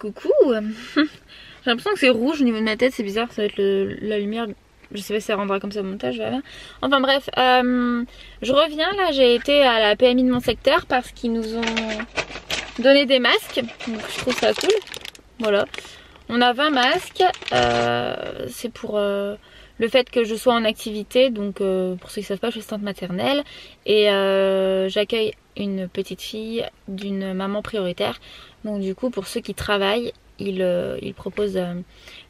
Coucou. J'ai l'impression que c'est rouge au niveau de ma tête, c'est bizarre, ça va être la lumière. Je sais pas si ça rendra comme ça au montage, voilà. Enfin bref, je reviens là, j'ai été à la PMI de mon secteur parce qu'ils nous ont donné des masques. Donc je trouve ça cool. Voilà. On a 20 masques. C'est pour le fait que je sois en activité. Donc pour ceux qui ne savent pas, je suis assistante maternelle. Et j'accueille une petite fille d'une maman prioritaire. Donc du coup, pour ceux qui travaillent, ils proposent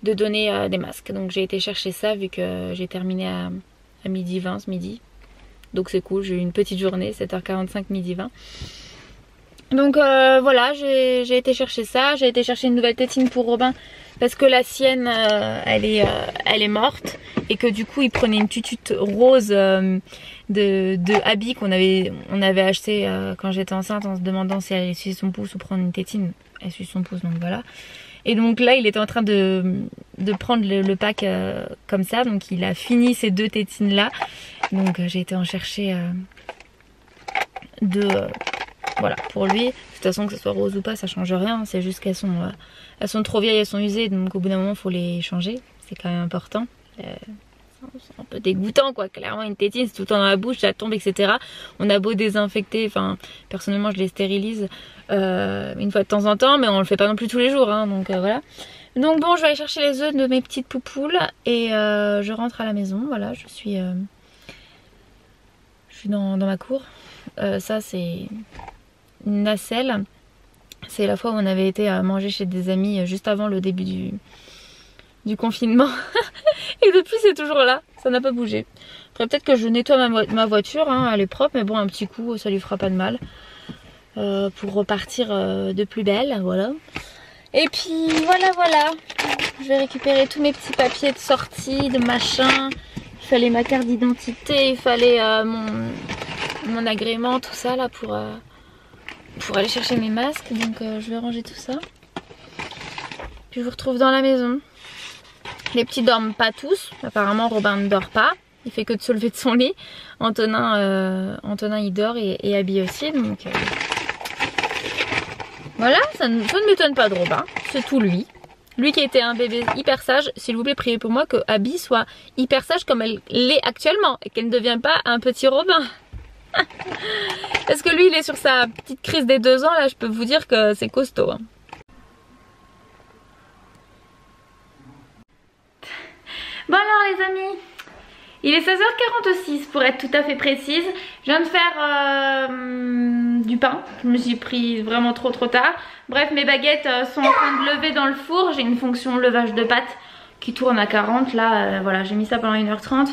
de donner des masques. Donc j'ai été chercher ça vu que j'ai terminé à midi 20 ce midi. Donc c'est cool, j'ai eu une petite journée, 7h45, midi 20. Donc voilà, j'ai été chercher ça. J'ai été chercher une nouvelle tétine pour Robin parce que la sienne, elle est morte. Et que du coup, il prenait une tutute rose de habits qu'on avait acheté quand j'étais enceinte en se demandant si elle allait sucer son pouce ou prendre une tétine. Elle suce son pouce, donc voilà. Et donc là, il était en train de prendre le pack comme ça. Donc il a fini ces deux tétines là. Donc j'ai été en chercher deux... voilà, pour lui, de toute façon que ce soit rose ou pas, ça change rien. C'est juste qu'elles sont trop vieilles, elles sont usées. Donc au bout d'un moment, il faut les changer. C'est quand même important. C'est un peu dégoûtant quoi, clairement une tétine c'est tout le temps dans la bouche, ça tombe etc. On a beau désinfecter, enfin personnellement je les stérilise une fois de temps en temps, mais on le fait pas non plus tous les jours hein, donc voilà. Donc bon, je vais aller chercher les œufs de mes petites poupoules et je rentre à la maison. Voilà, je suis dans ma cour. Ça c'est une nacelle, c'est la fois où on avait été à manger chez des amis juste avant le début du confinement. Et depuis c'est toujours là, ça n'a pas bougé. Après peut-être que je nettoie ma voiture, hein, elle est propre, mais bon un petit coup ça lui fera pas de mal. Pour repartir de plus belle, voilà. Et puis voilà. Je vais récupérer tous mes petits papiers de sortie, de machin. Il fallait ma carte d'identité, il fallait mon agrément, tout ça là pour aller chercher mes masques. Donc je vais ranger tout ça. Puis je vous retrouve dans la maison. Les petits dorment pas tous. Apparemment Robin ne dort pas. Il fait que de se lever de son lit. Antonin il dort et Abby aussi. Donc voilà, ça ne m'étonne pas de Robin. C'est tout lui. Lui qui était un bébé hyper sage. S'il vous plaît, priez pour moi que Abby soit hyper sage comme elle l'est actuellement. Et qu'elle ne devienne pas un petit Robin. Parce que lui il est sur sa petite crise des 2 ans. Là je peux vous dire que c'est costaud hein. Bon alors les amis, il est 16h46 pour être tout à fait précise. Je viens de faire du pain. Je me suis pris vraiment trop tard. Bref, mes baguettes sont en train de lever dans le four. J'ai une fonction levage de pâtes qui tourne à 40. Là, voilà, j'ai mis ça pendant 1h30.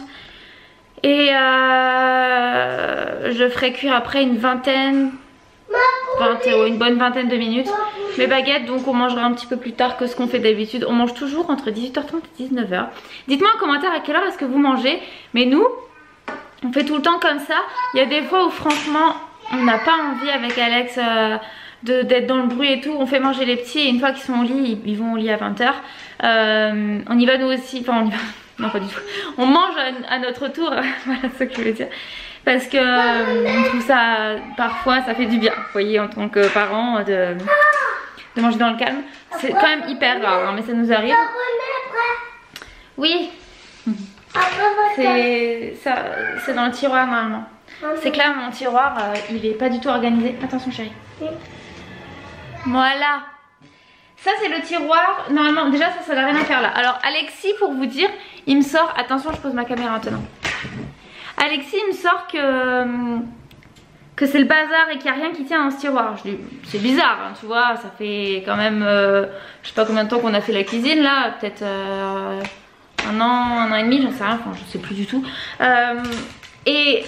Et je ferai cuire après une bonne vingtaine de minutes. Mes baguettes, donc on mangera un petit peu plus tard que ce qu'on fait d'habitude. On mange toujours entre 18h30 et 19h. Dites-moi en commentaire à quelle heure est-ce que vous mangez. Mais nous, on fait tout le temps comme ça. Il y a des fois où franchement, on n'a pas envie avec Alex d'être dans le bruit et tout. On fait manger les petits et une fois qu'ils sont au lit, ils vont au lit à 20h. On y va nous aussi, enfin on y va, non pas du tout. On mange à notre tour, voilà ce que je veux dire. Parce que on trouve ça, parfois ça fait du bien, vous voyez, en tant que parent, de manger dans le calme. C'est quand même hyper rare, hein, mais ça nous arrive. Oui. C'est dans le tiroir normalement. C'est clair, mon tiroir, il est pas du tout organisé. Attention chérie. Voilà. Ça c'est le tiroir, normalement, déjà ça n'a rien à faire là. Alors Alexis, pour vous dire, il me sort, attention je pose ma caméra maintenant. Alexis il me sort que c'est le bazar et qu'il n'y a rien qui tient dans ce tiroir. Je dis c'est bizarre hein, tu vois, ça fait quand même je sais pas combien de temps qu'on a fait la cuisine là, peut-être un an et demi, j'en sais rien, enfin je sais plus du tout. Et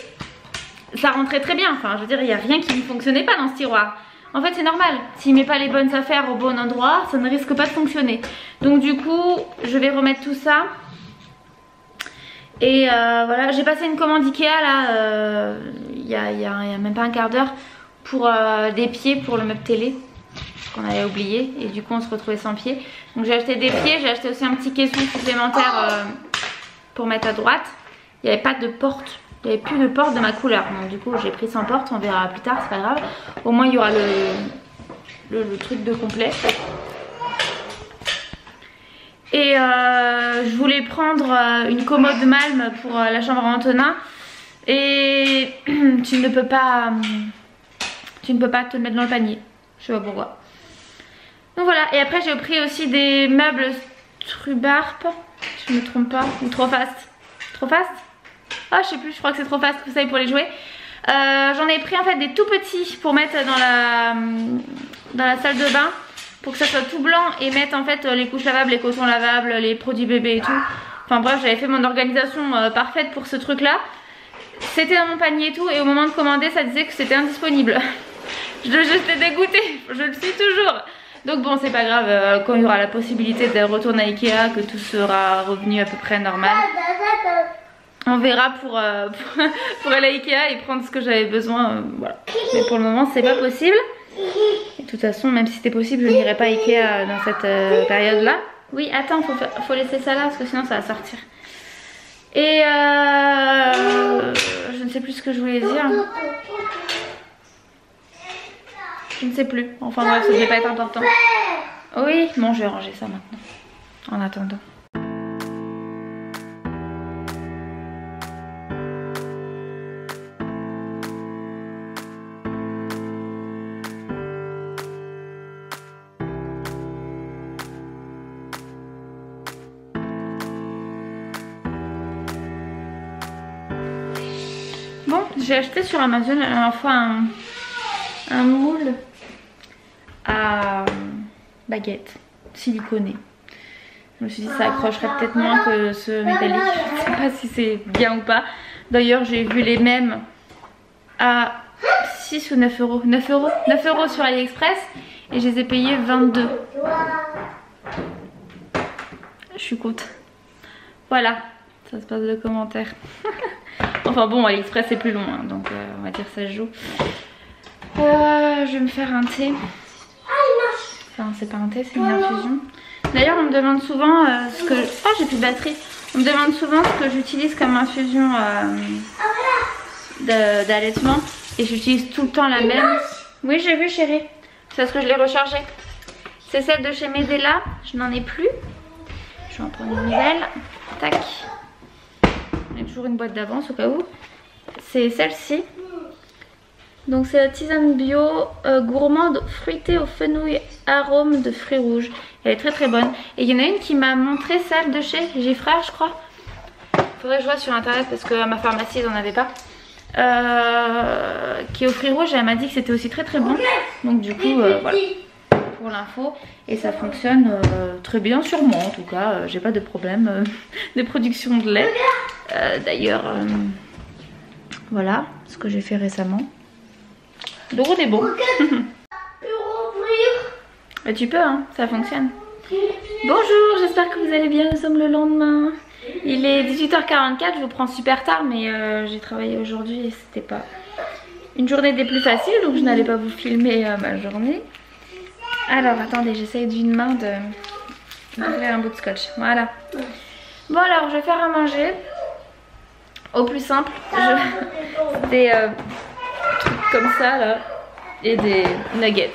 ça rentrait très bien, enfin je veux dire il n'y a rien qui ne fonctionnait pas dans ce tiroir. En fait c'est normal, s'il met pas les bonnes affaires au bon endroit, ça ne risque pas de fonctionner. Donc du coup je vais remettre tout ça. Et voilà, j'ai passé une commande Ikea là, il y a même pas un quart d'heure pour des pieds pour le meuble télé qu'on avait oublié et du coup on se retrouvait sans pieds. Donc j'ai acheté des pieds, j'ai acheté aussi un petit caisson supplémentaire pour mettre à droite. Il n'y avait pas de porte, il n'y avait plus de porte de ma couleur. Donc du coup j'ai pris sans porte, on verra plus tard, c'est pas grave. Au moins il y aura le truc de complet. Et je voulais prendre une commode Malm pour la chambre à Antonin. Et tu ne peux pas te le mettre dans le panier. Je sais pas pourquoi. Donc voilà, et après j'ai pris aussi des meubles Strubarp, si je me trompe pas, ou Trop Fast. Trop Fast? Ah je sais plus, je crois que c'est Trop Fast, vous savez, pour les jouets. J'en ai pris en fait des tout petits pour mettre dans la salle de bain, pour que ça soit tout blanc, et mettre en fait les couches lavables, les cotons lavables, les produits bébés et tout. Enfin bref, j'avais fait mon organisation parfaite pour ce truc là. C'était dans mon panier et tout, et au moment de commander ça disait que c'était indisponible. J'étais dégoûtée, je le suis toujours. Donc bon, c'est pas grave, quand il y aura la possibilité de retourner à Ikea, que tout sera revenu à peu près normal, on verra pour aller à Ikea et prendre ce que j'avais besoin, voilà. Mais pour le moment c'est pas possible. Et de toute façon, même si c'était possible, je n'irai pas à Ikea dans cette période là. Oui, attends, faut laisser ça là parce que sinon ça va sortir. Et je ne sais plus ce que je voulais dire. Je ne sais plus. Enfin bref, ça devait pas être important. Oui, bon, je vais ranger ça maintenant. En attendant. Bon, j'ai acheté sur Amazon la dernière fois un moule à baguette siliconée. Je me suis dit ça accrocherait peut-être moins que ce métallique. Je ne sais pas si c'est bien ou pas. D'ailleurs j'ai vu les mêmes à 6 ou 9 euros. 9 euros sur AliExpress et je les ai payés 22. Je suis contente. Voilà, ça se passe le commentaire. Enfin bon, AliExpress c'est plus long hein, donc on va dire ça se joue. Je vais me faire un thé. Enfin c'est pas un thé, c'est une infusion. D'ailleurs on me demande souvent ce que... Oh j'ai plus de batterie. On me demande souvent ce que j'utilise comme infusion d'allaitement. Et j'utilise tout le temps la même. Oui j'ai vu chérie. C'est parce que je l'ai rechargée. C'est celle de chez Medela. Je n'en ai plus. Je vais en prendre une nouvelle. Tac. On a toujours une boîte d'avance au cas où. C'est celle-ci. Donc c'est la tisane bio gourmande fruitée au fenouil arôme de fruits rouges. Elle est très très bonne. Et il y en a une qui m'a montré celle de chez Giffrère je crois. Faudrait que je vois sur internet parce qu'à ma pharmacie ils n'en avaient pas. Qui est aux fruits rouges, elle m'a dit que c'était aussi très très bon. Donc du coup voilà pour l'info. Et ça fonctionne très bien sur moi en tout cas. J'ai pas de problème de production de lait. D'ailleurs voilà ce que j'ai fait récemment. Donc on est bon. Et tu peux hein, ça fonctionne. Bonjour, j'espère que vous allez bien, nous sommes le lendemain. Il est 18h44, je vous prends super tard mais j'ai travaillé aujourd'hui et c'était pas une journée des plus faciles donc je n'allais pas vous filmer ma journée. Alors attendez, j'essaye d'une main d'ouvrir un bout de scotch, voilà. Bon alors je vais faire à manger. Au plus simple, des trucs comme ça là et des nuggets.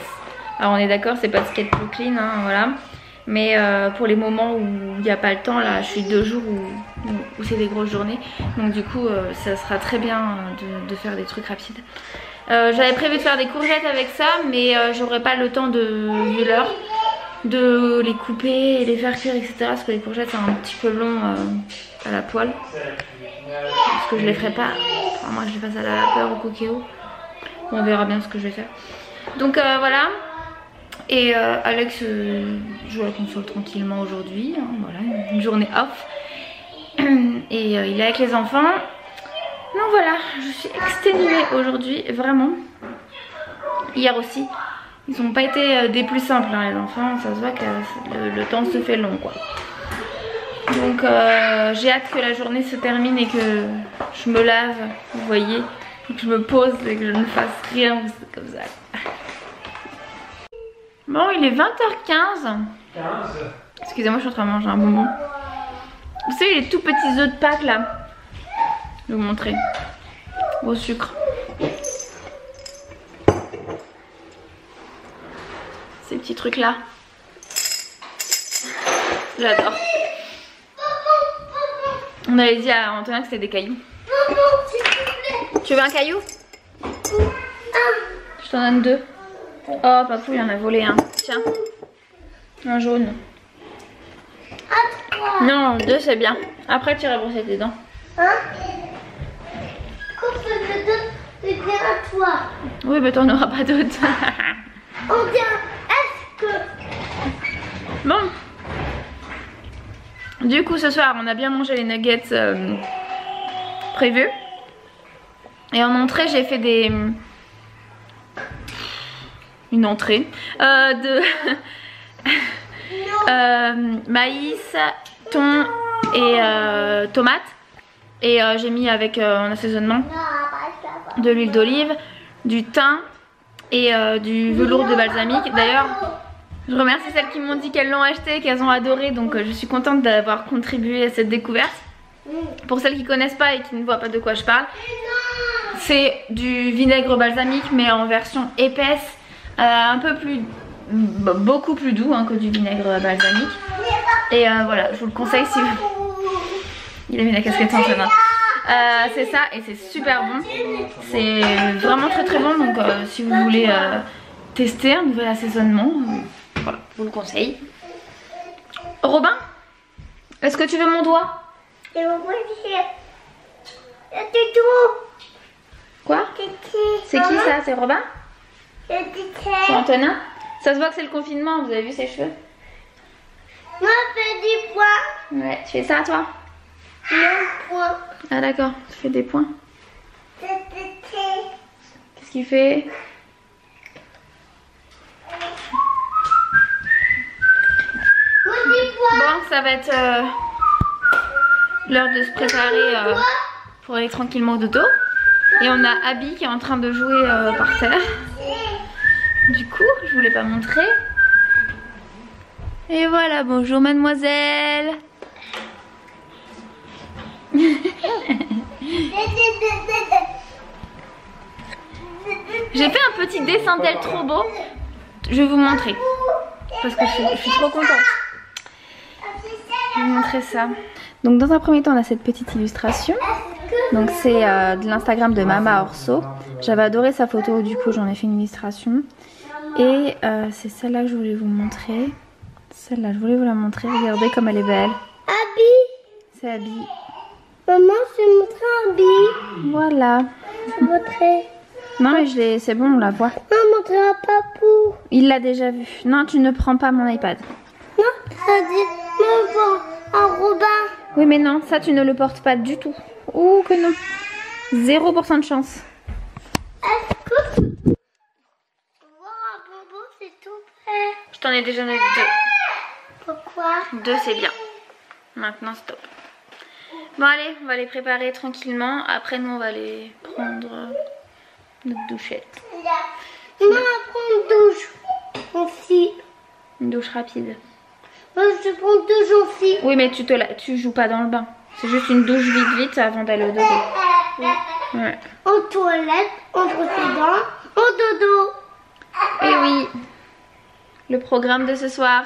Alors on est d'accord, c'est pas ce qu'il y a de plus clean hein, voilà. Mais pour les moments où il n'y a pas le temps, là je suis 2 jours où c'est des grosses journées. Donc du coup ça sera très bien de faire des trucs rapides. J'avais prévu de faire des courgettes avec ça, mais j'aurais pas le temps vu l'heure de les couper et les faire cuire etc. Parce que les courgettes c'est un petit peu long à la poêle. Parce que je les ferai pas. Enfin, moi je les fasse à la vapeur au cookéo. On verra bien ce que je vais faire. Donc voilà. Et Alex joue à la console tranquillement aujourd'hui. Hein, voilà, une journée off. Et il est avec les enfants. Donc voilà, je suis exténuée aujourd'hui, vraiment. Hier aussi. Ils n'ont pas été des plus simples hein, les enfants. Ça se voit que le temps se fait long quoi. Donc j'ai hâte que la journée se termine et que je me lave, vous voyez, et que je me pose et que je ne fasse rien comme ça. Bon, il est 20h15. Excusez-moi, je suis en train de manger un bonbon. Vous savez les tout petits œufs de Pâques là? Je vais vous montrer. Au sucre. Ces petits trucs là. J'adore. On avait dit à Antonin que c'était des cailloux. Non, non, s'il te plaît. Tu veux un caillou? Je t'en donne 2. Oh, papou, il en a volé un. Tiens. Un jaune. À toi. Non, 2 c'est bien. Après, tu iras brosser tes dents. Hein? Quand je te donne, c'est bien à toi. Oui, mais t'en auras pas d'autres. On dit, est-ce que... Bon. Du coup, ce soir, on a bien mangé les nuggets prévus. Et en entrée, j'ai fait des... Une entrée de maïs, thon et tomates. Et j'ai mis avec en assaisonnement de l'huile d'olive, du thym et du velours de balsamique. D'ailleurs, je remercie celles qui m'ont dit qu'elles l'ont acheté, qu'elles ont adoré. Donc je suis contente d'avoir contribué à cette découverte. Pour celles qui connaissent pas et qui ne voient pas de quoi je parle, c'est du vinaigre balsamique mais en version épaisse. Un peu plus, beaucoup plus doux hein, que du vinaigre balsamique. Et voilà, je vous le conseille si vous... Il a mis la casquette en train. C'est ça et c'est super bon. C'est vraiment très très bon. Donc si vous voulez tester un nouvel assaisonnement, voilà, je vous le conseille. Robin, est-ce que tu veux mon doigt? Quoi? C'est qui ça? C'est Robin? C'est Antonin? Ça se voit que c'est le confinement, vous avez vu ses cheveux? Moi, je fais des points. Ouais, tu fais ça toi? Non, point. Ah d'accord, tu fais des points. Qu'est-ce qu'il fait? Bon, ça va être l'heure de se préparer pour aller tranquillement au dodo. Et on a Abby qui est en train de jouer par terre. Du coup, je voulais pas montrer. Et voilà, bonjour mademoiselle. J'ai fait un petit dessin d'elle trop beau. Je vais vous montrer. Parce que je suis trop contente. Je vais vous montrer ça. Donc dans un premier temps, on a cette petite illustration. Donc c'est de l'Instagram de Mama Orso. J'avais adoré sa photo, du coup j'en ai fait une illustration. Et c'est celle-là que je voulais vous montrer. Celle-là, je voulais vous la montrer. Regardez comme elle est belle. Abby. C'est Abby. Maman, je vais montrer Abby. Voilà. Je vais montrer. Non mais c'est bon, on la voit. Non, montrer à Papou. Il l'a déjà vu. Non, tu ne prends pas mon iPad. Non, ça dit maman, un Robin. Oui mais non, ça tu ne le portes pas du tout. Ouh que non. 0% de chance. Est-ce que tu peux voir un bonbon, s'il te plaît? Je t'en ai déjà donné 2. Pourquoi? 2 c'est bien. Maintenant stop. Bon allez, on va les préparer tranquillement. Après nous on va aller prendre notre douchette. Maman, prends une douche. Aussi. Une douche rapide. Moi, je prends une douche aussi. Oui mais tu joues pas dans le bain. C'est juste une douche vite avant d'aller au dodo. Ouais. En toilette, en brosse les dents, en dodo. Et oui. Le programme de ce soir.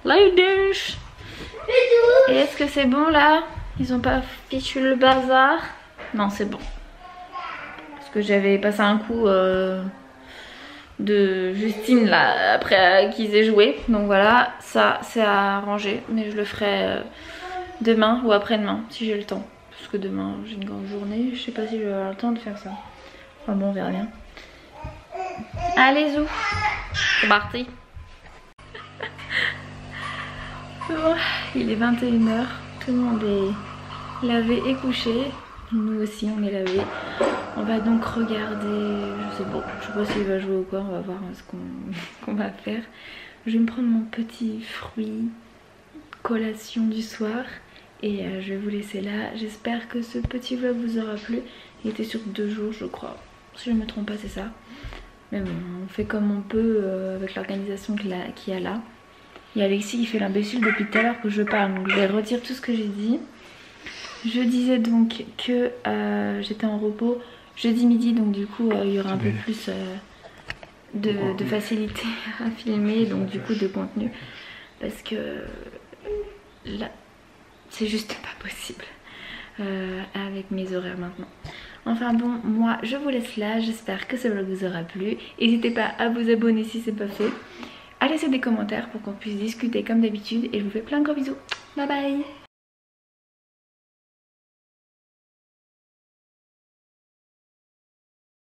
La douche. Et est-ce que c'est bon là? Ils ont pas fichu le bazar? Non c'est bon. Parce que j'avais passé un coup de Justine là après qu'ils aient joué. Donc voilà, ça c'est à ranger. Mais je le ferai demain ou après-demain si j'ai le temps. Parce que demain j'ai une grande journée. Je sais pas si je vais avoir le temps de faire ça. Enfin bon, on verra bien. Allez zou, c'est parti. Oh, il est 21h, tout le monde est lavé et couché. Nous aussi on est lavé. On va donc regarder, je sais pas s'il va jouer ou quoi, on va voir ce qu'on va faire. Je vais me prendre mon petit fruit collation du soir et je vais vous laisser là. J'espère que ce petit vlog vous aura plu. Il était sur 2 jours je crois, si je ne me trompe pas c'est ça. Mais bon, on fait comme on peut avec l'organisation qu'il y a là. Il y a Alexis qui fait l'imbécile depuis tout à l'heure que je parle, donc je vais retirer tout ce que j'ai dit. Je disais donc que j'étais en repos jeudi midi, donc du coup il y aura un peu plus de facilité à filmer, donc du coup de contenu, parce que là c'est juste pas possible avec mes horaires maintenant. Enfin bon, moi je vous laisse là, j'espère que ce vlog vous aura plu. N'hésitez pas à vous abonner si c'est pas fait, à laisser des commentaires pour qu'on puisse discuter comme d'habitude, et je vous fais plein de gros bisous. Bye bye.